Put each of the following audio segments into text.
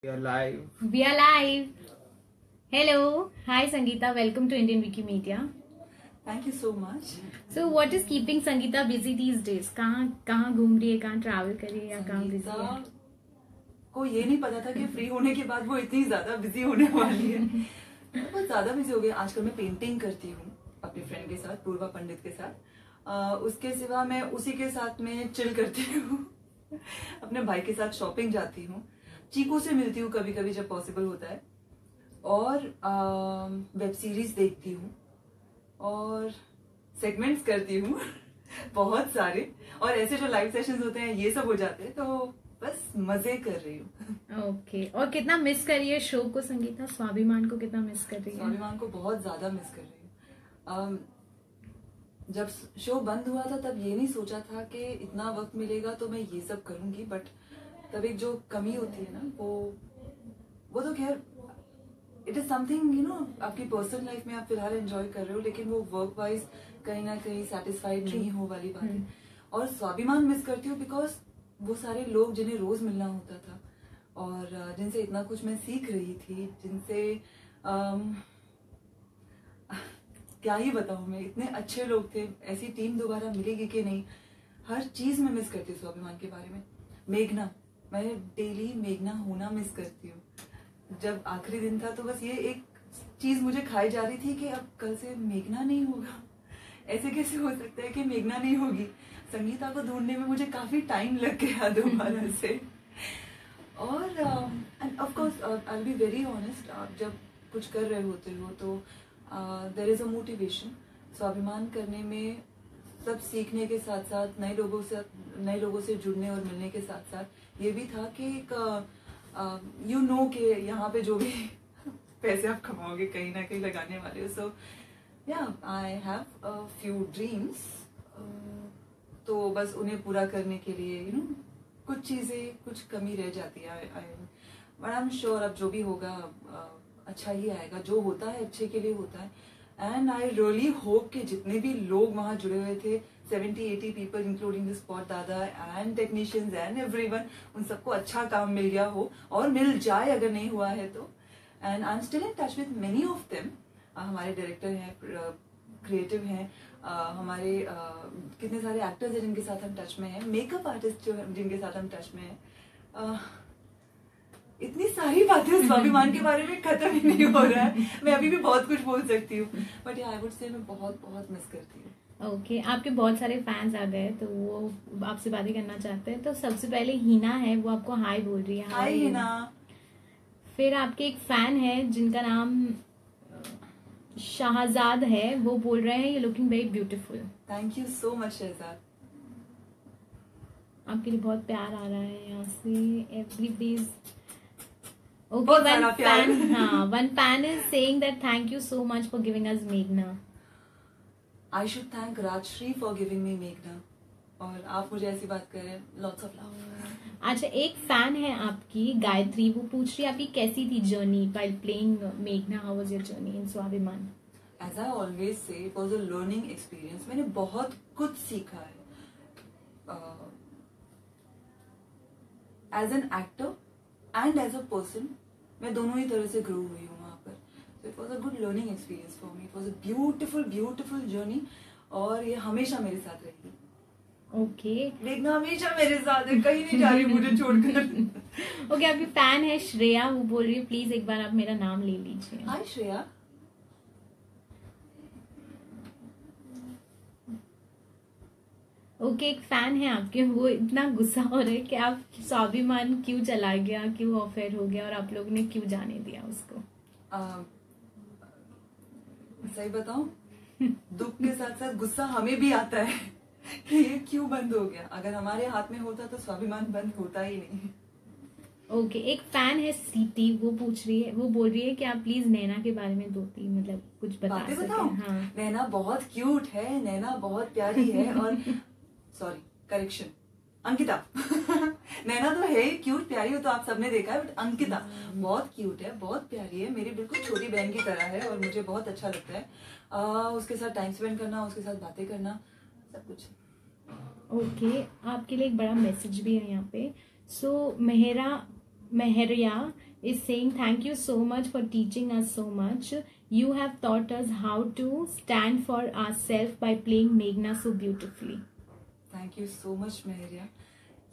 We are live. We are live. Hello. Hi Sangeeta. Welcome to Indian Wikimedia. Thank you so much. So what is keeping Sangeeta busy these days? कहाँ घूम रही है, कहाँ travel कर रही है या कहाँ बिजी है? को ये नहीं पता था कि फ्री होने के बाद वो इतनी ज्यादा बिजी होने वाली है। बहुत ज्यादा बिजी हो गई। आजकल मैं पेंटिंग करती हूँ अपने फ्रेंड के साथ, पूर्वा पंडित के साथ। उसके सिवा मैं उसी के साथ में चिल करती हूँ। अपने भाई के साथ शॉपिंग जाती हूँ, चीकू से मिलती हूँ कभी कभी जब पॉसिबल होता है, और वेब सीरीज देखती हूँ और सेगमेंट्स करती हूँ बहुत सारे, और ऐसे जो लाइव सेशंस होते हैं ये सब हो जाते हैं, तो बस मजे कर रही हूँ। ओके। और कितना मिस कर रही है शो को संगीता? स्वाभिमान को कितना मिस कर रही है? स्वाभिमान को बहुत ज्यादा मिस कर रही हूँ। जब शो बंद हुआ था तब ये नहीं सोचा था कि इतना वक्त मिलेगा तो मैं ये सब करूंगी, बट तब एक जो कमी होती है ना, वो तो खैर it is something, you know, आपकी पर्सनल लाइफ में आप फिलहाल एंजॉय कर रहे हो, लेकिन वो वर्क वाइज कहीं ना कहीं सेटिस्फाइड नहीं हो वाली बात है। और स्वाभिमान मिस करती हूँ बिकॉज वो सारे लोग जिन्हें रोज मिलना होता था और जिनसे इतना कुछ मैं सीख रही थी, जिनसे क्या ही बताऊं मैं, इतने अच्छे लोग थे। ऐसी टीम दोबारा मिलेगी कि नहीं, हर चीज में मिस करती हूँ स्वाभिमान के बारे में। मेघना, मैं डेली मेघना होना मिस करती हूँ। जब आखिरी दिन था तो बस ये एक चीज मुझे खाई जा रही थी कि अब कल से मेघना नहीं होगा। ऐसे कैसे हो सकता है कि मेघना नहीं होगी? संगीता को ढूंढने में मुझे काफी टाइम लग गया दोबारा से। और of course I will be very honest, आप जब कुछ कर रहे होते हो तो देयर इज अ मोटिवेशन। स्वाभिमान करने में सब सीखने के साथ साथ नए लोगों से जुड़ने और मिलने के साथ साथ ये भी था कि एक यू नो कि यहाँ पे जो भी पैसे आप कमाओगे कहीं ना कहीं लगाने वाले हो। सो या I have a few dreams, तो बस उन्हें पूरा करने के लिए यू नो कुछ चीजें, कुछ कमी रह जाती है। बट आई एम श्योर अब जो भी होगा अच्छा ही आएगा। जो होता है अच्छे के लिए होता है। एंड आई रियली होप कि जितने भी लोग वहां जुड़े हुए थे, 70-80 पीपल इंक्लूडिंग द स्पॉट दादा एंड टेक्नीशियंस एंड एवरीवन, उन सबको अच्छा काम मिल गया हो और मिल जाए अगर नहीं हुआ है तो। And I am still in touch with many of them. हमारे डायरेक्टर हैं, क्रिएटिव हैं, हमारे कितने सारे एक्टर्स हैं जिनके साथ हम टच में हैं, मेकअप आर्टिस्ट जो है जिनके साथ हम टच में हैं। इतनी सारी बातें स्वाभिमान के बारे में खत्म ही नहीं हो रहा है। मैं अभी भी बहुत कुछ बोल सकती हूँ, बट आई वुड से मैं बहुत बहुत मिस करती हूँ। ओके। आपके बहुत सारे फैंस आ गए तो वो आपसे बातें करना चाहते हैं। तो सबसे पहले हिना है, वो आपको हाय बोल रही है। हाय हिना। फिर आपके एक फैन है जिनका नाम शाहजाद है, वो बोल रहे हैं you looking very beautiful. Thank you so much Shahzad. आपके लिए बहुत प्यार आ रहा है यहाँ से। Everybody Okay, one fan is saying that thank you so much for giving us Meghna. I should thank Rajshri for giving me Meghna. और आप मुझे ऐसी बात कर रहे हैं, lots of love. अच्छा, एक फैन है आपकी गायत्री, वो पूछ रही है आपकी कैसी थी journey while playing Meghna? How was your journey in Swabhiman? As I always say, it was a learning experience. मैंने बहुत कुछ सीखा है as an actor and as a person. मैं दोनों ही तरह से ग्रो हुई हूँ वहाँ पर। So it was a good learning experience for me. It was a beautiful, beautiful journey, और ये हमेशा मेरे साथ रहेगी। ओके। मेघना हमेशा मेरे साथ है, कहीं नहीं जा रही मुझे छोड़कर। ओके, आपकी फैन है श्रेया, वो बोल रही है प्लीज एक बार आप मेरा नाम ले लीजिए। हाय श्रेया। ओके, एक फैन है आपके, वो इतना गुस्सा हो रहा है कि आप स्वाभिमान क्यों चला गया, क्यों अफेयर हो गया और आप लोग ने क्यों जाने दिया उसको? सही बताऊं, दुख के साथ साथ गुस्सा हमें भी आता है कि ये क्यों बंद हो गया। अगर हमारे हाथ में होता तो स्वाभिमान बंद होता ही नहीं। ओके, एक फैन है सीटी, वो पूछ रही है, वो बोल रही है कि आप प्लीज नैना के बारे में 2-3 मतलब कुछ बता सकें। हाँ। नैना बहुत क्यूट है, नैना बहुत प्यारी है, और सॉरी करेक्शन, अंकिता। नैना तो है क्यूट प्यारी, हो तो आप सबने देखा है, बट अंकिता बहुत क्यूट है, बहुत प्यारी है, मेरी बिल्कुल छोटी बहन की तरह है और मुझे बहुत अच्छा लगता है उसके साथ टाइम स्पेंड करना, उसके साथ बातें करना, सब कुछ। ओके, आपके लिए एक बड़ा मैसेज भी है यहाँ पे। सो मेहरिया is saying thank you so much for teaching us so much. You have taught us how to stand for ourselves by playing Meghna so beautifully. Thank you so much Mehriya.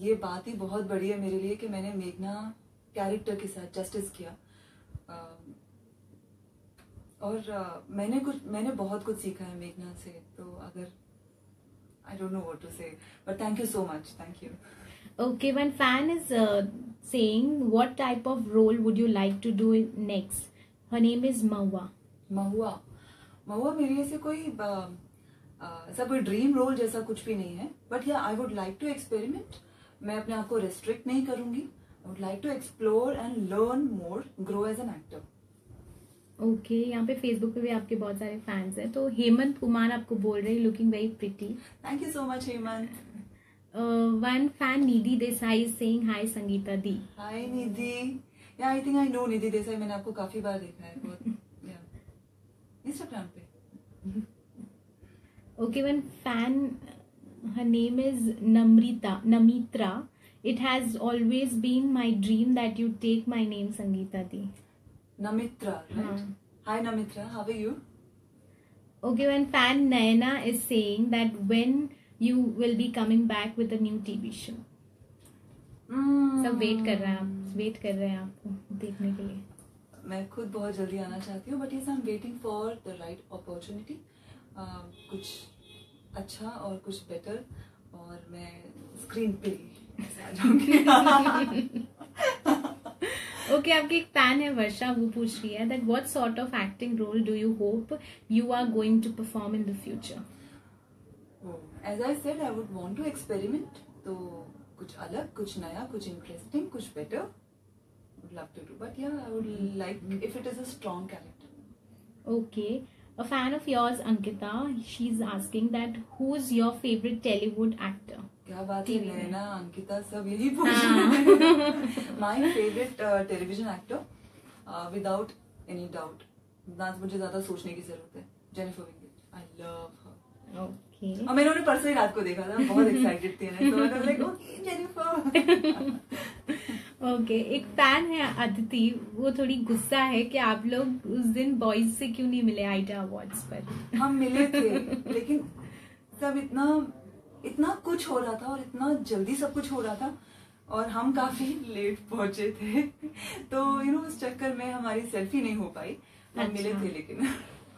ये बात ही बहुत बड़ी है मेरे लिए कि मैंने मेघना कैरेक्टर के साथ जस्टिस किया. और मैंने बहुत कुछ सीखा है मेघना से. तो अगर I don't know what to say, but thank you so much. Thank you. Okay, one fan is saying, what type of role would you like to do next? Her name is Mahua. महुआ मेरे लिए से कोई ऐसा कोई dream role जैसा कुछ भी नहीं है. But yeah I would like to experiment. मैं अपने आप को रिस्ट्रिक्ट नहीं करूंगी. I would like to explore and learn more, grow as an actor. Okay, यहाँ पे फेसबुक पे भी आपके बहुत सारे फैंस हैं. तो हेमंत कुमार आपको बोल रहे हैं looking very pretty. Thank you so much Hemant. One fan Nidhi Desai is saying hi Sangeeta Di. हाय निधि. या आई थिंक आई नो निधि देसाई. मैंने आपको काफी बार देखा है बहुत इंस्टाग्राम पे. Okay, one fan, her name is Namitra. It has always been my dream that you take my name Sangeeta Di. Namitra, right? Hi Namitra, how are you? Okay, one fan Nayana is saying that when you will be coming back with a new TV show. सब wait कर रहे हैं आपको देखने के लिए. मैं खुद बहुत जल्दी आना चाहती हूँ. But yes I am waiting for the right opportunity. कुछ अच्छा और कुछ बेटर, और मैं स्क्रीन पे आ जाऊंगी. ओके, आपकी एक फैन है वर्षा, वो पूछ रही है that what sort of acting role do you hope you are going to perform in the future. As I said, I would want to experiment. तो कुछ अलग, कुछ नया, कुछ इंटरेस्टिंग, कुछ better would love to do. But yeah, I would like if it is a strong character. Okay, a fan of yours Ankita, she's asking that who's your favorite Tollywood actor. क्या बात है, नैना अंकिता सब यही पूछ रहे हैं. My favorite television actor, without any doubt, ना मुझे ज्यादा सोचने की जरूरत है, Jennifer Winget. I love her. Okay. और मैंने उन्हें परसों ही रात को देखा था. बहुत एक्साइटेड थी मैं. So I was like, okay, Jennifer. Okay, एक फैन है अदिति, वो थोड़ी गुस्सा है कि आप लोग उस दिन बॉयज से क्यों नहीं मिले आइडा अवार्ड्स पर. हम मिले थे, लेकिन सब इतना कुछ हो रहा था और इतना जल्दी सब कुछ हो रहा था, और हम काफी लेट पहुंचे थे. तो उस चक्कर में हमारी सेल्फी नहीं हो पाई. हम मिले थे लेकिन.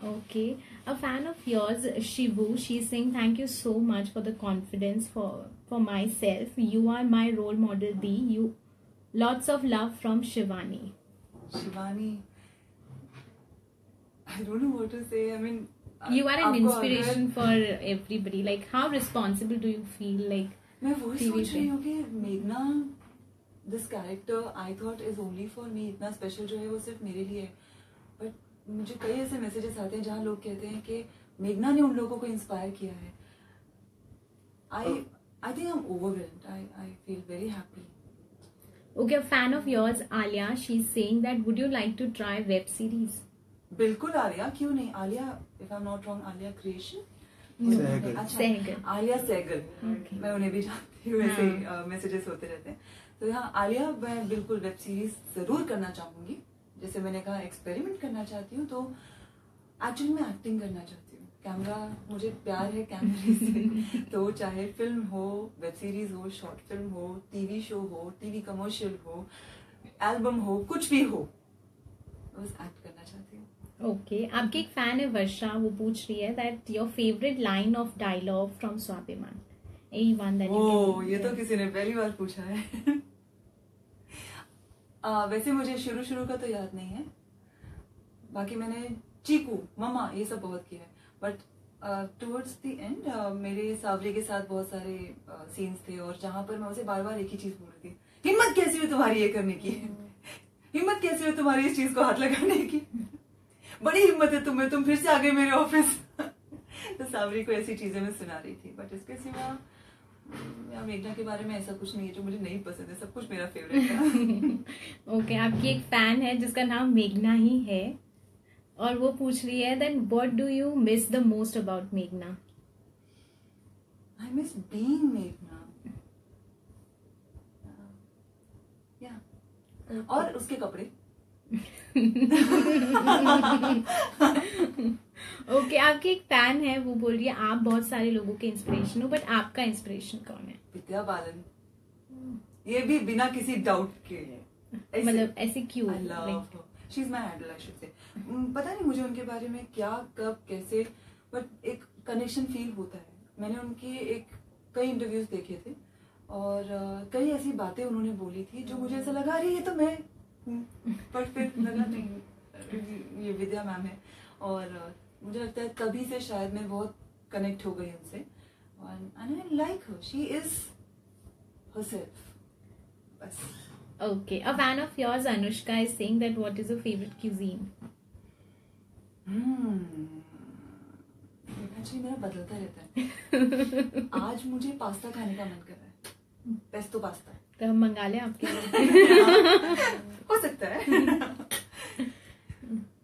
Okay, a fan of yours, Shivu, she's saying thank you so much for the confidence for myself. You are my role model, D. You lots of love from Shivani. Shivani, I don't know what to say. I mean, you are an inspiration for everybody. Like, how responsible do you feel? Like, मैं वही सोच रही हूँ कि मेघना, this character I thought is only for me. इतना special जो है वो सिर्फ मेरे लिए है. बट मुझे कई ऐसे मैसेजेस आते हैं जहाँ लोग कहते हैं कि मेघना ने उन लोगों को इंस्पायर किया है. I think I'm overwhelmed. I feel very happy. Okay, a fan of yours, Alia, she's saying that would you like to try web series? बिल्कुल आलिया, क्यों नहीं. Alia, if I'm not wrong, Alia creation. Sehgal. Alia Sehgal. मैं उन्हें भी जानती हूँ. ऐसे मैसेजेस होते रहते हैं. तो यहाँ आलिया, मैं बिल्कुल वेब सीरीज जरूर करना चाहूंगी. जैसे मैंने कहा, एक्सपेरिमेंट करना चाहती हूँ. तो एक्चुअली मैं एक्टिंग करना चाहती हूँ. कैमरा, मुझे प्यार है कैमरे से. तो चाहे फिल्म हो, वेब सीरीज हो, शॉर्ट फिल्म हो, टीवी शो हो, टीवी कमर्शियल हो, एल्बम हो, कुछ भी हो, बस एक्ट करना चाहती हूँ. ओके, आपकी एक फैन है वर्षा, वो पूछ रही है that your favourite line of dialogue from Swabhimaan. Any one that you can. ये तो किसी ने पहली बार पूछा है. वैसे मुझे शुरू का तो याद नहीं है. बाकी मैंने चीकू, ममा, ये सब बहुत किया है. बट टुवर्ड्स द एंड मेरे सावरे के साथ बहुत सारे सीन्स थे, और जहां पर मैं उसे बार बार एक ही चीज बोल रही थी, हिम्मत कैसी हुई तुम्हारी ये करने की. हिम्मत कैसी हुई तुम्हारी इस चीज को हाथ लगाने की. बड़ी हिम्मत है तुम्हें, तुम फिर से आ गए मेरे ऑफिस. तो सावरी को ऐसी चीजें मैं सुना रही थी. बट इसके सिवा मेघना के बारे में ऐसा कुछ नहीं है जो मुझे नहीं पसंद है. सब कुछ मेरा फेवरेट है. ओके, आपकी एक फैन है जिसका नाम मेघना ही है, और वो पूछ रही है then what do you miss the most about मेघना. आई मिस बीइंग मेघना. और उसके कपड़े, ओके, आपकी एक फैन है, वो बोल रही है आप बहुत सारे लोगों के इंस्पिरेशन हो, बट आपका इंस्पिरेशन कौन है? विद्या बालन, ये भी बिना किसी डाउट के। मतलब ऐसे क्यों? I love she is my idol, I should say. पता नहीं मुझे उनके बारे में क्या, कब, कैसे, बट एक कनेक्शन फील होता है। मैंने उनके कई इंटरव्यूज देखे थे और कई ऐसी बातें उन्होंने बोली थी जो मुझे ऐसा लगा अरे ये तो मैं हूँ, पर फिर लगा नहीं ये विद्या मैम है। और मुझे लगता है तभी से शायद मैं बहुत कनेक्ट हो गई उनसे। And I like her, she is herself, बस। Okay, a fan of yours, Anushka, is saying that what is your favorite cuisine? Actually मेरा बदलता रहता है। आज मुझे पास्ता खाने का मन कर रहा है, पेस्टो पास्ता। तो हम मंगा लें आपके लिए? हो सकता है।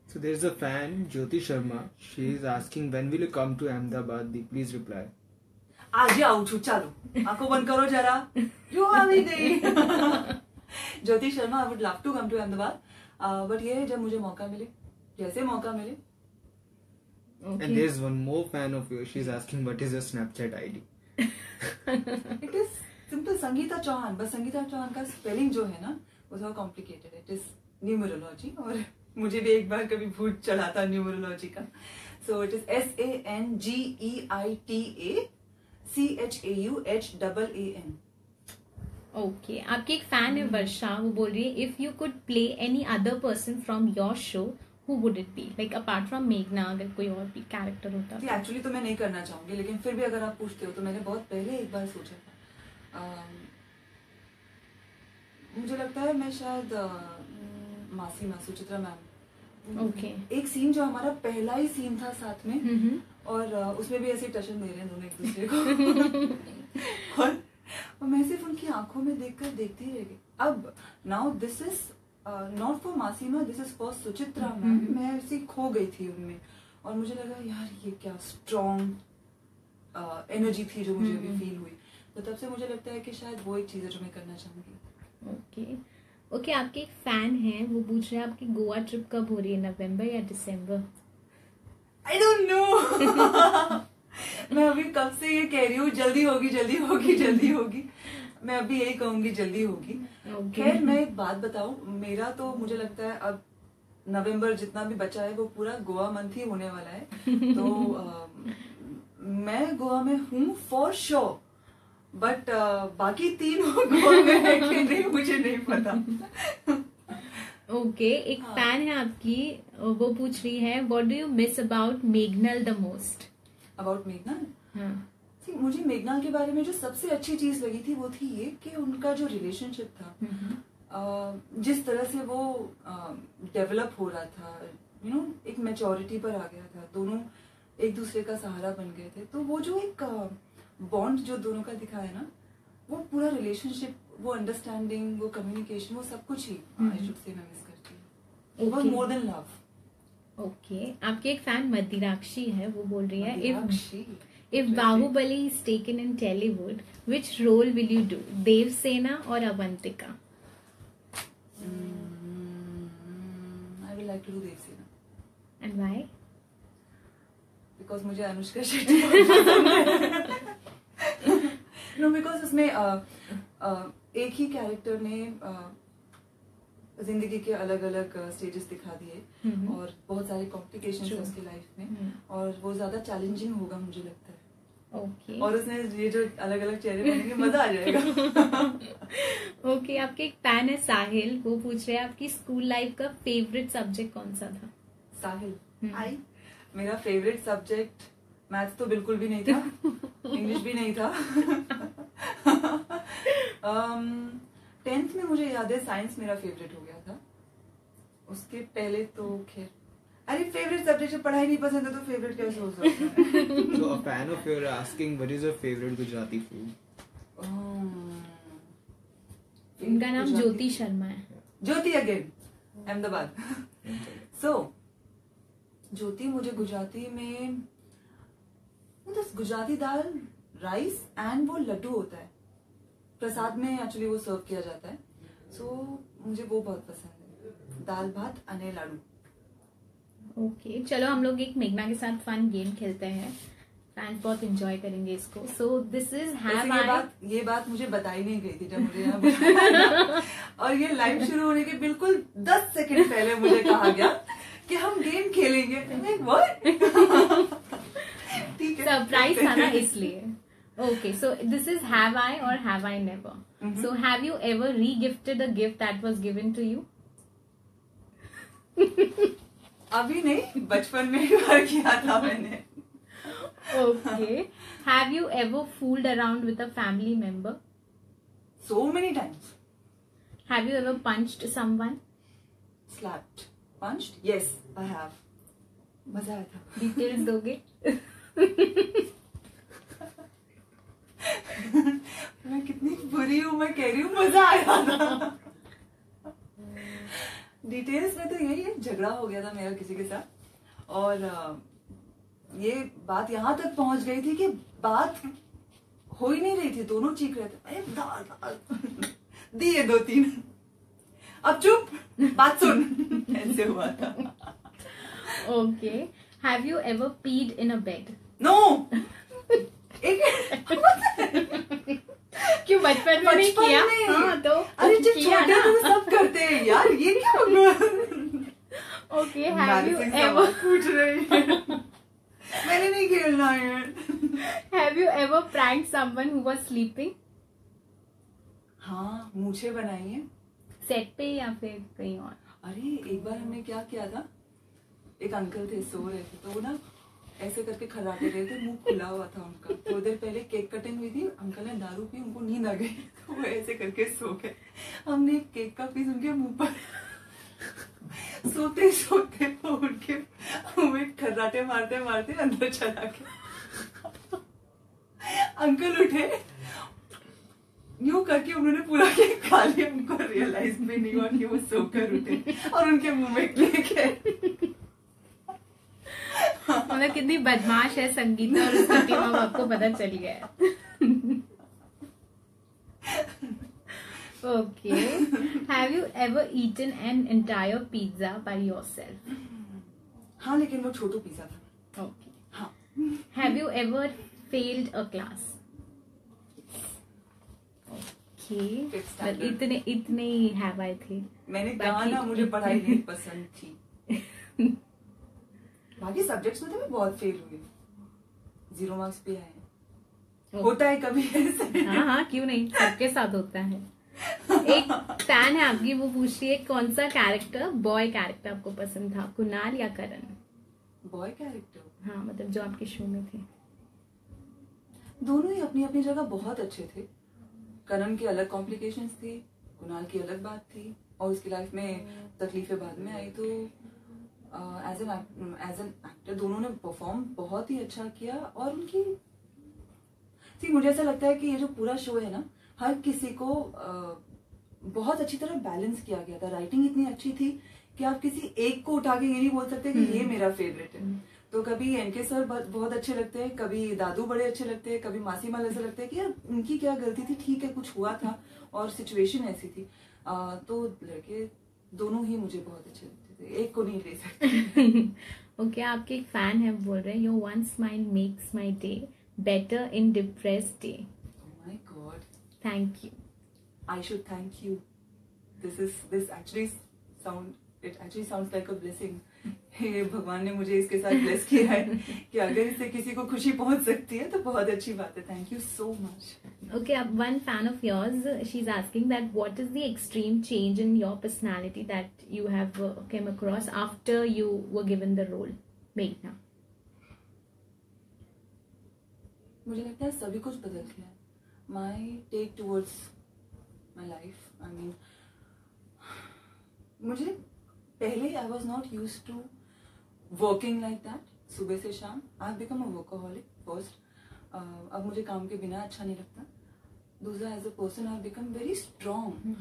So there's a fan, Jyoti Sharma. She is asking when will you come to Ahmedabad? Please reply. आज ही आऊँ चालू, आंखों बंद करो जरा, जो आ भी गई। Jyoti Sharma, I would love to come to Ahmedabad, but ये है जब मुझे मौका मिले, जैसे मौका मिले। Okay. And there's one more fan of yours. She's asking what is your Snapchat ID? It is simple, Sangeeta Chauhan. बस संगीता चौहान का स्पेलिंग जो है ना वो थोड़ा कॉम्प्लिकेटेड है। इट इज न्यूमरोलॉजी, और मुझे भी एक बार कभी भूत चढ़ा था न्यूमरोलॉजी का। So it is SANGEITACHAUHAAN। Okay, आपकी एक फैन है वर्षा, वो बोल रही है if you could play any other person from your show who would it be? Like apart from मेघना, अगर कोई और भी कैरेक्टर होता। एक्चुअली तो मैं नहीं करना चाहूंगी, लेकिन फिर भी अगर आप पूछते हो तो मैंने बहुत पहले एक बार सोचा था। मुझे लगता है मैं शायद मासीमा, सुचित्रा मैम। ओके। एक सीन जो हमारा पहला ही सीन था साथ में, और उसमें भी ऐसे टशन दे रहे हैं दोनों एक दूसरे को। और मैं सिर्फ उनकी आंखों में देखकर देखती रह गई। अब now this is not for Masima, this is for Suchitra ma'am. मैं ऐसी खो गई थी उनमें, और मुझे लगा यार ये क्या स्ट्रॉन्ग एनर्जी थी जो मुझे अभी फील हुई। तो तब से मुझे लगता है कि शायद वो एक चीज है जो मैं करना चाहूंगी। ओके, आपके एक फैन है, वो पूछ रहे हैं आपकी गोवा ट्रिप कब हो रही है, नवंबर या दिसंबर? आई डोंट नो। मैं अभी कब से ये कह रही हूँ जल्दी होगी जल्दी होगी जल्दी होगी। मैं अभी यही कहूंगी जल्दी होगी। खैर मैं एक बात बताऊं, मेरा तो मुझे लगता है अब नवंबर जितना भी बचा है वो पूरा गोवा मंथ ही होने वाला है। तो मैं गोवा में हूँ फॉर श्योर, बट बाकी 3 गोवा में है कि नहीं मुझे नहीं पता। ओके, एक फैन है आपकी, वो पूछ रही है what do you miss about Meghnal the most? About Meghnal? मुझे मेघनल के बारे में जो सबसे अच्छी चीज लगी थी वो थी ये कि उनका जो रिलेशनशिप था, जिस तरह से वो डेवलप हो रहा था, एक मैच्योरिटी पर आ गया था, दोनों एक दूसरे का सहारा बन गए थे। तो वो जो एक बॉन्ड जो दोनों का दिखाया ना, वो पूरा रिलेशनशिप, वो अंडरस्टैंडिंग, वो कम्युनिकेशन, वो सब कुछ ही आई शुड से मैं मिस करती हूँ। More than love. ओके, आपकी एक फैन मदिराक्षी है, वो बोल रही है if Bahubali is taken in Tollywood, which role will you do? Devsena or Avantika? I will like to do Devsena. And why? Because मुझे अनुष्का शेट्टी पसंद है। No, because उसमें एक ही कैरेक्टर ने जिंदगी के अलग अलग स्टेजेस दिखा दिए, और बहुत सारे कॉम्प्लिकेशंस है उसकी लाइफ में, और वो ज्यादा चैलेंजिंग होगा मुझे लगता है। ओके। और उसने ये जो अलग अलग चेहरे बनेंगे, मजा आ जाएगा। ओके, आपके एक फैन है साहिल, वो पूछ रहे हैं आपकी स्कूल लाइफ का फेवरेट सब्जेक्ट कौन सा था? साहिल, हाय। मेरा फेवरेट सब्जेक्ट मैथ्स तो बिल्कुल भी नहीं था, इंग्लिश भी नहीं था। 10th में मुझे याद है साइंस मेरा फेवरेट हो गया था। उसके पहले तो खैर, अरे फेवरेट सब्जेक्ट जब पढ़ाई नहीं पसंद है तो फेवरेट कैसे हो सकता है? So a fan of yours asking what is your favorite Gujarati food? इनका नाम ज्योति शर्मा है। ज्योति अगेन, अहमदाबाद। सो ज्योति, मुझे गुजराती में गुजराती दाल, राइस एंड वो लड्डू होता है, प्रसाद में एक्चुअली वो सर्व किया जाता है। सो मुझे वो बहुत पसंद है। दाल भात अने लाडू। ओके चलो हम लोग एक मेघना के साथ फन गेम खेलते हैं, फैंस बहुत एंजॉय करेंगे इसको। सो दिस इज हैव आई। ये बात मुझे बताई नहीं गई थी जब मुझे यहाँ बुलाया और ये लाइव शुरू होने के बिल्कुल 10 सेकंड पहले मुझे कहा गया कि हम गेम खेलेंगे। ठीक है, सरप्राइज था ना इसलिए। Okay so this is have I और have I never. So have you ever regifted a gift that was given to you? अभी नहीं, बचपन में एक बार किया था मैंने। Okay. Have you ever fooled around with a family member? So many times. Have you ever punched someone? Slapped. Punched? Yes, I have. मजा आया था। Details दोगे? मैं कितनी बुरी हूँ, मैं कह रही हूँ मजा आया था। डिटेल्स में तो यही है, झगड़ा हो गया था मेरा किसी के साथ और ये बात यहाँ तक पहुंच गई थी कि बात हो ही नहीं रही थी, दोनों चीख रहे थे अरे दाल दाल दिए 2-3, अब चुप बात सुन, ऐसे हुआ था। ओके हैव यू एवर पीड इन अ बेड? नो। क्यों बचपन में नहीं किया? हाँ तो अरे जब छोटे तो सब करते हैं यार, ये क्या? ओके हैव यू एवर पूछ रही है, मैंने नहीं खेलना है। Have you ever prank someone who was sleeping? हाँ, मूछें बनाई है। सेट पे या फिर कहीं और? अरे एक बार हमने क्या किया था, एक अंकल थे सो रहे थे तो वो ना ऐसे करके खर्राटे रहे थे, मुंह खुला हुआ था उनका। थोड़ी देर पहले केक कटिंग हुई थी, अंकल ने दारू पी, उनको नींद आ गई तो वो ऐसे करके सो गए। हमने एक केक का पीस उनके मुंह पर सोते सोते वो उनके मुंह में खर्राटे मारते मारते अंदर चला गया। अंकल उठे, यूं करके उन्होंने पूरा केक खा लिया, उनको रियलाइज भी नहीं हुआ कि वो सोकर उठे और उनके मुंह में केक है। मतलब कितनी बदमाश है संगीता और उसकी टीम, अब आपको पता चल गया है। Okay have you ever eaten an entire pizza by yourself? हाँ, लेकिन वो छोटू पिज्जा था। ओके हाँ। Have you ever failed a class? Okay इतने ही हैव आई थे। मैंने कहा ना मुझे पढ़ाई नहीं पसंद थी। बाकी सब्जेक्ट्स में तो मैं बहुत फेल हुई, 0 मार्क्स भी आए। होता है कभी ऐसे। हाँ क्यों नहीं, सबके साथ होता है। एक फैन है आपकी, वो पूछ रही है कौन सा कैरेक्टर, बॉय कैरेक्टर आपको पसंद था, कुणाल या करण? Boy character? हाँ मतलब जो आपके शो में थे। दोनों ही अपनी अपनी जगह बहुत अच्छे थे। करण की अलग कॉम्प्लिकेशंस थी, कुणाल की अलग बात थी और उसकी लाइफ में तकलीफें बाद में आई। तो एज एन एक्टर दोनों ने परफॉर्म बहुत ही अच्छा किया और उनकी मुझे ऐसा लगता है कि ये जो पूरा शो है ना, हर किसी को बहुत अच्छी तरह बैलेंस किया गया था। राइटिंग इतनी अच्छी थी कि आप किसी एक को उठा के ये नहीं बोल सकते कि ये मेरा फेवरेट है। तो कभी एनके सर बहुत अच्छे लगते हैं, कभी दादू बड़े अच्छे लगते हैं, कभी मासी माल ऐसा लगता है कि यार उनकी क्या गलती थी, ठीक है कुछ हुआ था और सिचुएशन ऐसी थी। तो लड़के दोनों ही मुझे बहुत अच्छे लगते थे, एक को नहीं ले सकते। ओके आपके एक फैन है, बोल रहे हैं your one smile makes my day better in depressed day. Oh my god, thank you. I should thank you. This actually sounds like a blessing. हे भगवान ने मुझे इसके साथ ब्लेस किया है कि अगर इससे किसी को खुशी पहुंच सकती है तो बहुत अच्छी बात है। Thank you so much. Okay, one fan of yours, she's asking that what is the extreme change in your personality that you have came across after you were given the role, Meghna? मुझे लगता है सभी कुछ बदल गया है। My take towards my life, I mean, मुझे पहले I was not used to working like that, सुबह से शाम। I've become a workaholic first. अब मुझे काम के बिना अच्छा नहीं लगता। दूसरा, as a person I become very strong.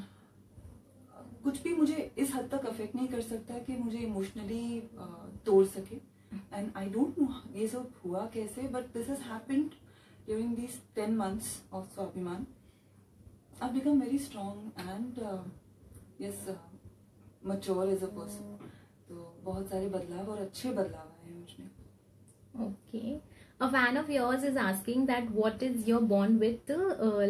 कुछ भी मुझे इस हद तक अफेक्ट नहीं कर सकता कि मुझे इमोशनली तोड़ सके। एंड आई डोंट नो ये सब हुआ कैसे, but this has happened during these 10 months ऑफ Swabhimaan. I become very strong and yes, mature as a person. तो बहुत सारे बदलाव और अच्छे बदलाव आए हैं मुझमें। Okay. A fan of yours is asking that what is your bond with,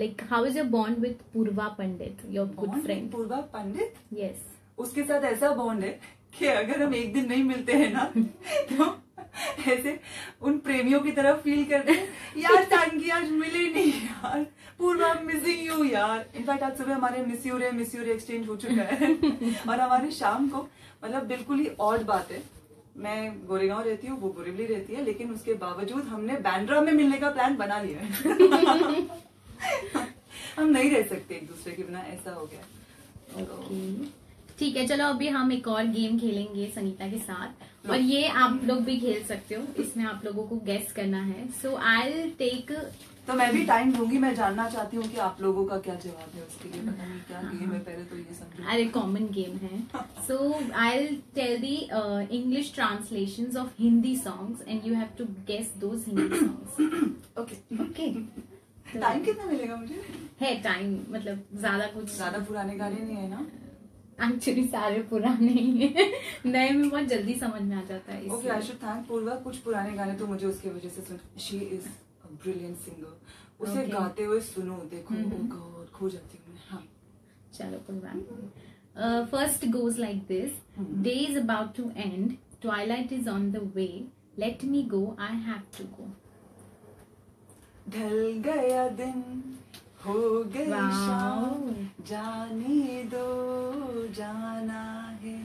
like, how is your bond with Purva Pandit, your good friend? Purva Pandit, Yes. उसके साथ ऐसा बॉन्ड है कि अगर हम एक दिन नहीं मिलते हैं ना तो ऐसे उन प्रेमियों की तरह फील करते हैं, यार जानकी आज मिले नहीं यार, पूर्वा मिसिंग यू यार। इनफैक्ट आज सुबह हमारे मिस यू रे एक्सचेंज हो चुका है और हमारे शाम को, मतलब बिल्कुल ही ऑड बात है, मैं गोरेगांव रहती हूँ, वो बोरीवली रहती है, लेकिन उसके बावजूद हमने बांद्रा में मिलने का प्लान बना लिया है हम नहीं रह सकते एक दूसरे के बिना, ऐसा हो गया। Okay. ठीक है, चलो अभी हम एक और गेम खेलेंगे संगीता के साथ, और ये आप लोग भी खेल सकते हो, इसमें आप लोगों को गेस करना है। सो आई टेक, तो मैं भी टाइम दूंगी, मैं जानना चाहती हूँ कि आप लोगों का क्या जवाब है उसके लिए, पता नहीं क्या गेम है, पहले तो ये समझो। अरे कॉमन गेम है। So I tell the English translations of Hindi songs and you have to guess those Hindi songs. Okay okay, time कितना मिलेगा मुझे? है टाइम, मतलब ज्यादा कुछ, ज्यादा पुराने गाने नहीं है ना? एक्चुअली सारे पुराने ही है, नए में बहुत जल्दी समझ में आ जाता है। Okay, I should thank Purva, कुछ पुराने गाने तो मुझे उसके वजह से सुन, she is a brilliant singer, उसे Okay. गाते हुए सुनो, देखो, ओ गॉड, खो जाती हूँ मैं। हाँ, चलो कोई बात नहीं। First goes like this, day is about to end, twilight is on the way, let me go, I have to go. ढल गया दिन, हो गई Wow. शाम, जाने दो जाना है।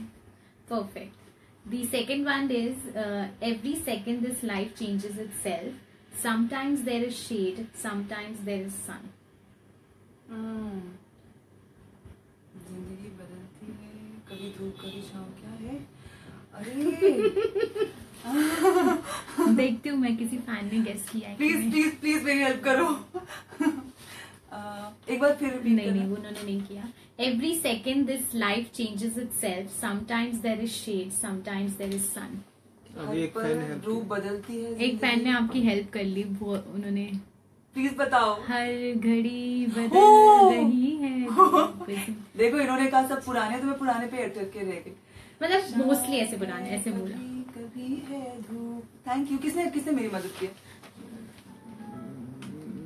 Perfect. The second one is every second this life changes itself. Sometimes there is shade, sometimes there is sun. जिंदगी बदलती है, कभी धूप कभी छाँव, क्या है? अरे देखती हूँ मैं किसी फैन ने गेस किया है कि प्लीज नहीं। प्लीज प्लीज मेरी हेल्प करो एक बार फिर repeat नहीं करना। उन्होंने नहीं किया। Every second this life changes itself. Sometimes there is shade, sometimes there is sun. अभी एक फैन है रूप बदलती है एक फैन ने आपकी हेल्प कर ली, वो उन्होंने प्लीज बताओ। हर घड़ी ओह! बदल रही है। देखो इन्होंने कहा सब पुराने, तो मैं पुराने पे अटक के रह गई। मतलब मोस्टली ऐसे पुराने, ऐसे बोला। कभी है धूप। Thank you. किसने किसने मेरी मदद की?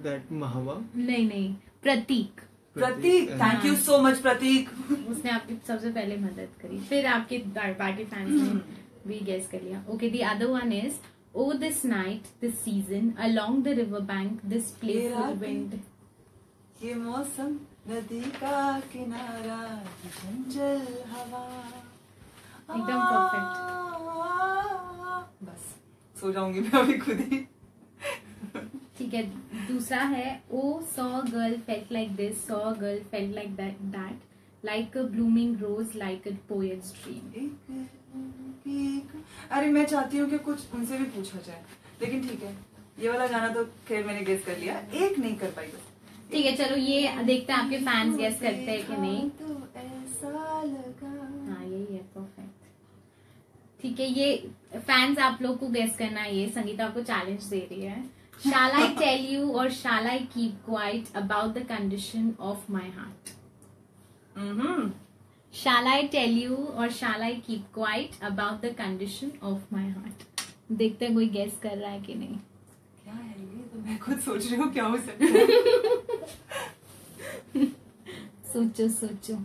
दैट महवा। नहीं, प्रतीक। प्रतीक, थैंक यू सो मच प्रतीक। उसने आपकी सबसे पहले मदद करी, फिर आपके बाकी फैंस ने भी गेस कर लिया। Okay, the other one is oh this night this season along the river bank this playful wind. ये मौसम नदी का किनारा, चंचल हवा। एकदम परफेक्ट। बस सो जाऊंगी मैं अभी खुद ही। ठीक है, दूसरा है oh saw girl felt like this, saw girl felt like that, like a blooming rose, like a poet's dream. अरे मैं चाहती हूँ कि कुछ उनसे भी पूछा जाए, लेकिन ठीक है, ये वाला गाना तो खैर मैंने गेस कर लिया, एक नहीं कर पाई बस। ठीक है, चलो ये देखते हैं आपके फैंस गेस करते हैं कि नहीं। तो ऐसा लगा। हाँ यही है, परफेक्ट। ठीक है, ये फैंस आप लोग को गेस करना है, ये संगीता आपको चैलेंज दे रही है। Shall I tell you or shall I keep quiet about the condition of my heart? Shall I tell you or shall I keep quiet about the condition of my heart? देखते हैं कोई guess कर रहा है कि नहीं। क्या है ये, तो मैं खुद सोच रही हूँ क्या हो सकता है। सोचो सोचो।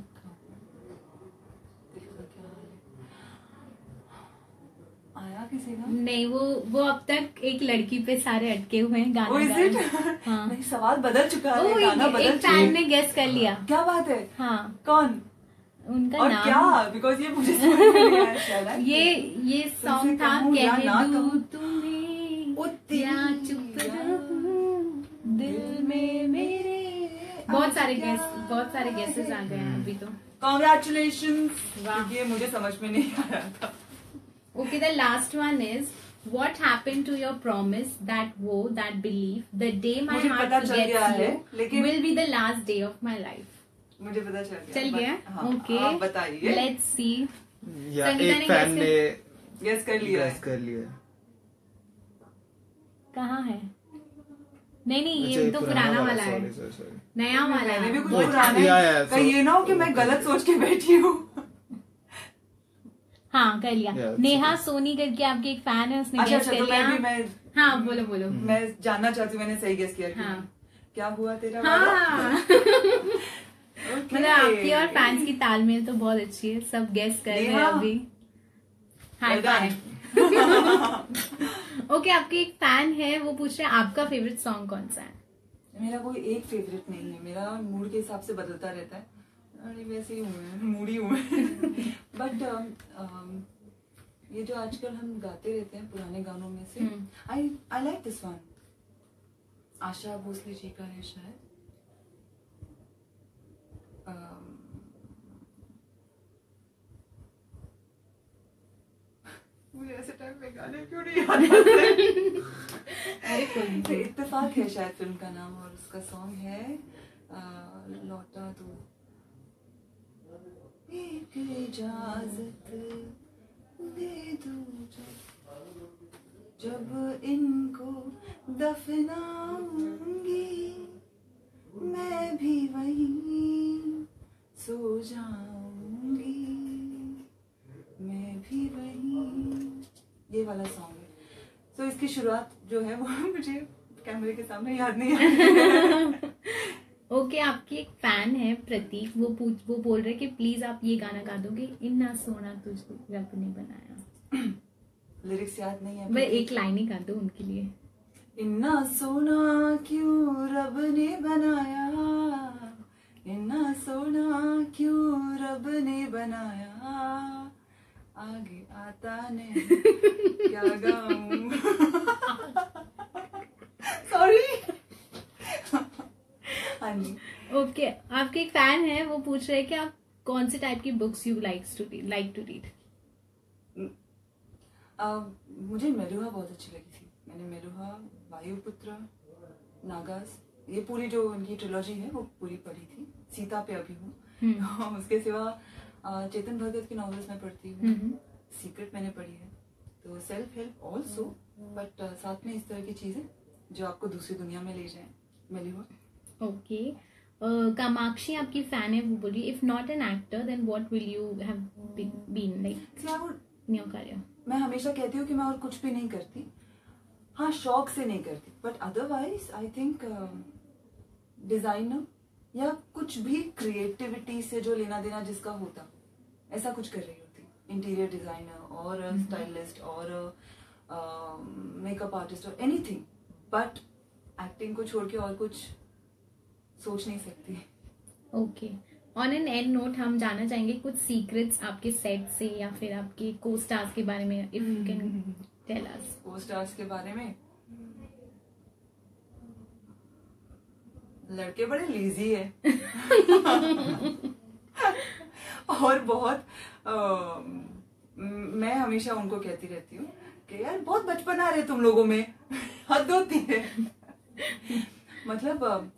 आया किसी का? नहीं, वो अब तक एक लड़की पे सारे अटके हुए हैं गाना Oh, is गाने it? में। हाँ। नहीं, सवाल बदल चुका है, ओ, गाना बदल एक चुका फैन है। ने गेस कर लिया। क्या बात है? हाँ, कौन? उनका और नाम क्या? बिकॉज ये मुझे समझ में नहीं आया शायद। ये सॉन्ग था कहूँ या कह ना दूं कहूँ? तुम्हें ओ तेरी या चुप यार। रहूं दिल में मेरे। बहुत सारे गेसेस आ गए हैं अभी तो। कॉन्ग्रेचुलेशन। वाह। ये मुझे समझ में नहीं आ रहा था। Okay, the last one is what happened to your promise, that woe, that belief, the day my मुझे heart पता चल गया forgets है, you लेकिन- will be the last day of my life. मुझे पता चल गया। चल गया? हाँ, Okay. आप बताइए। Let's see. या संगीता एक ने फैन ने गेस कर लिया गेस है। कर लिया। कहाँ है? नहीं, अच्छा, ये तो पुराना वाला है, sorry. नया वाला मैंने भी है। कुछ वो- पुराना या, है। या, कहीं ये ना हो कि मैं okay. गलत सोच के बैठी हूँ। हाँ कर लिया। Yeah, नेहा सोनी करके आपकी एक फैन है, उसने अच्छा गेस अच्छा, कर तो लिया। मैं हाँ बोलो बोलो। मैं जानना चाहती हूँ, मैंने सही गेस किया कि हाँ। क्या हुआ तेरा हाँ Okay. मतलब आपकी और फैंस की तालमेल तो बहुत अच्छी है, सब गेस कर रहे हैं नेहा। अभी। High Well done. Five. Okay, आपके एक फैन है, वो पूछ रहे हैं आपका फेवरेट सॉन्ग कौन सा है? मेरा कोई एक फेवरेट नहीं है, मेरा मूड के हिसाब से बदलता रहता है। अरे वैसे ही हूँ मैं, मूडी हूँ मैं। बट ये जो आजकल हम गाते रहते हैं पुराने गानों में से, I like this one. Asha Bhosle ji का है शायद। मुझे ऐसे टाइम पे गाने क्यों नहीं याद आते? अरे कोई नहीं। इत्तेफाक है शायद फिल्म का नाम, और उसका सॉन्ग है लौटा दो एक इजाजत दे दो जब इनको दफनाऊंगी मैं भी वहीं सो जाऊंगी, मैं भी वहीं। ये वाला सॉन्ग है। तो इसकी शुरुआत जो है वो मुझे कैमरे के सामने याद नहीं आ रही। ओके, आपकी एक फैन है प्रतीक, वो बोल रहे कि प्लीज आप ये गाना गा दोगे, इन्ना सोना तुझको रब ने बनाया। लिरिक्स याद नहीं है, मैं एक लाइन ही गा दो उनके लिए। इन्ना सोना क्यों रब ने बनाया, इन्ना सोना क्यों रब ने बनाया, आगे आता नहीं क्या गाऊं। सॉरी। हाँ जी। ओके, आपके एक फैन है, वो पूछ रहे हैं कि आप कौन से टाइप की books you like to read? मुझे मेलुहा बहुत अच्छी लगी थी। मैंने मेलुहा, वायुपुत्र, नागास, ये पूरी जो उनकी ट्रिलॉजी है वो पूरी पढ़ी थी। सीता पे अभी हूँ। उसके सिवा चेतन भगत की नॉवेल्स मैं पढ़ती हूँ। सीक्रेट मैंने पढ़ी है। तो सेल्फ हेल्प ऑल्सो, बट साथ में इस तरह की चीजें जो आपको दूसरी दुनिया में ले जाए, मेलुहा। ओके, कामाक्षी आपकी फैन है, वो बोली if not an actor then what will you have been like in your career? मैं हमेशा कहती हूँ कि मैं और कुछ भी नहीं करती। हाँ, शौक से नहीं करती, but otherwise I think designer या कुछ भी क्रिएटिविटी से जो लेना देना जिसका होता, ऐसा कुछ कर रही होती। इंटीरियर डिजाइनर और स्टाइलिस्ट और मेकअप आर्टिस्ट और एनीथिंग, बट एक्टिंग को छोड़ के और कुछ सोच नहीं सकती। Okay, on an end note हम जानना चाहेंगे कुछ सीक्रेट्स आपके सेट से या फिर आपके को स्टार्स के बारे में, if you can tell us. को स्टार्स के बारे में, लड़के बड़े लेजी है। और बहुत मैं हमेशा उनको कहती रहती हूँ कि यार बहुत बचपन आ रहे तुम लोगों में, हद होती है। मतलब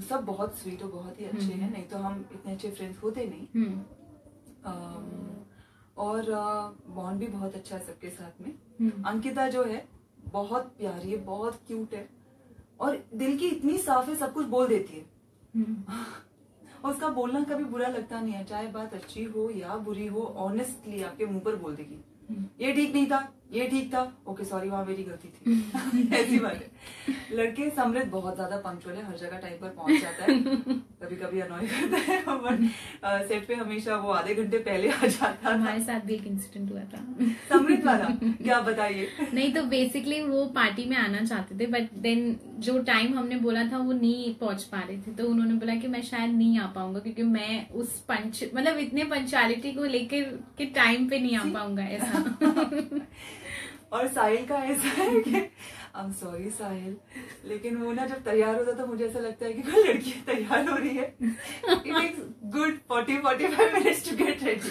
सब बहुत स्वीट और बहुत ही अच्छे हैं, नहीं तो हम इतने अच्छे फ्रेंड्स होते नहीं। और बॉन्ड भी बहुत अच्छा है सबके साथ में। अंकिता जो है बहुत प्यारी है, बहुत क्यूट है और दिल की इतनी साफ है, सब कुछ बोल देती है। और उसका बोलना कभी बुरा लगता नहीं है, चाहे बात अच्छी हो या बुरी हो, ऑनेस्टली आपके मुंह पर बोल देगी। ये ठीक नहीं था, ये ठीक था, ओके सॉरी वहां मेरी गलती थी। ऐसी बात है। लड़के समृद्ध बहुत ज्यादा पंक्चुअल है, हर जगह टाइम पर पहुंच जाता है। कभी कभी अनॉय करता है, बट सेट पे हमेशा वो आधे घंटे पहले आ जाता था। हमारे साथ भी एक इंसिडेंट हुआ था समृद्ध वाला, क्या बताइए। नहीं तो बेसिकली वो पार्टी में आना चाहते थे, बट देन जो टाइम हमने बोला था वो नहीं पहुंच पा रहे थे, तो उन्होंने बोला कि मैं शायद नहीं आ पाऊंगा क्योंकि मैं उस मतलब इतने पंक्चुअलिटी को लेकर के टाइम पे नहीं आ पाऊंगा, ऐसा। और साहिल का ऐसा है कि आई एम सॉरी साहिल, लेकिन वो ना जब तैयार होता तो मुझे ऐसा लगता है कि कोई लड़की तैयार हो रही है। It takes good 40-45 minutes to get ready.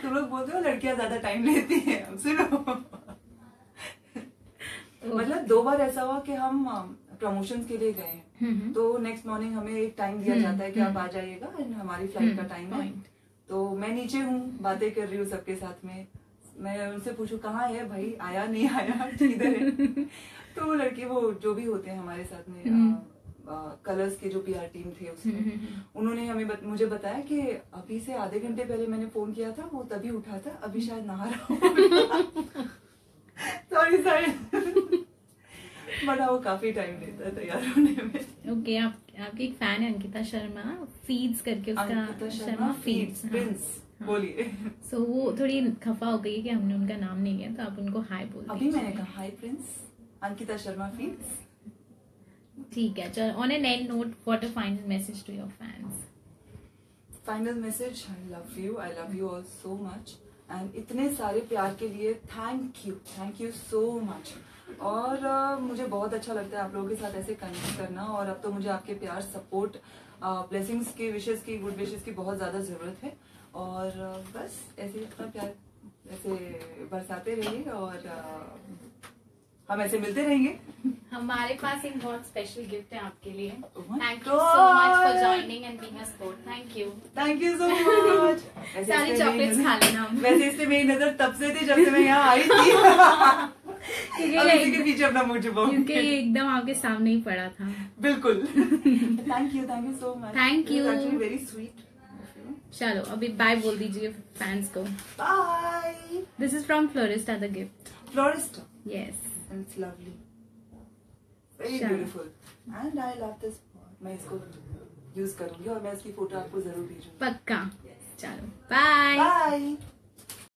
तुम लोग बोलते हो लड़कियां ज्यादा टाइम लेती हैं, सुनो। मतलब 2 बार ऐसा हुआ कि हम प्रमोशंस के लिए गए हैं, तो नेक्स्ट मॉर्निंग हमें एक टाइम दिया जाता है कि आप आ जाइएगा, हमारी फ्लाइट का टाइम है। तो मैं नीचे हूँ, बातें कर रही हूँ सबके साथ में। मैं उनसे पूछूं कहाँ है भाई, आया नहीं आया, किधर है। तो वो लड़के वो जो भी होते हैं हमारे साथ में कलर्स के जो पीआर टीम थे उसमें, उन्होंने हमें मुझे बताया कि अभी से आधे घंटे पहले मैंने फोन किया था, वो तभी उठा था, अभी शायद नहा रहा हूँ। सॉरी बट वो काफी टाइम लेता है तैयार होने में। ओके, आपकी एक फैन है अंकिता शर्मा, फीड्स करके उसका, शर्मा फीड्स प्रिंस, बोलिए। सो वो थोड़ी खफा हो गई कि हमने उनका नाम नहीं लिया, तो आप उनको हाय बोल अभी मैंने कहा hi Prince, Ankita Sharma feeds. ठीक है, चलो on an end note, what a final message to your fans? Final message, I love you all so much, and इतने सारे प्यार के लिए थैंक यू सो मच। और मुझे बहुत अच्छा लगता है आप लोगों के साथ ऐसे कनेक्ट करना, और अब तो मुझे आपके प्यार, सपोर्ट, ब्लेसिंग्स की, विशेस की, गुड विशेस की बहुत ज्यादा जरूरत है। और बस ऐसे ही अपना प्यार ऐसे बरसाते रहिए, और हम ऐसे मिलते रहेंगे। हमारे पास एक बहुत स्पेशल गिफ्ट है आपके लिए। Oh my thank you so God. Much for joining and being a support. Thank you so much. सारी चॉकलेट्स खा लेना। वैसे इससे मेरी नजर तब से थी जब से मैं यहाँ आई थी। अब इसी के पीछे अपना मुंह छुपाऊं, क्योंकि ये एकदम आपके सामने ही पड़ा था। बिल्कुल। Thank you so much. Thank you, actually very sweet. चलो अभी बाय बोल दीजिए फैंस को। Bye. This is from Florista the gift. Florista, yes, and it's lovely, very Sure. beautiful, and I love this pot. मैं इसको use करूंगी और मैं इसकी फोटो आपको जरूर भेजूंगी। पक्का। चलो बाय। बाय।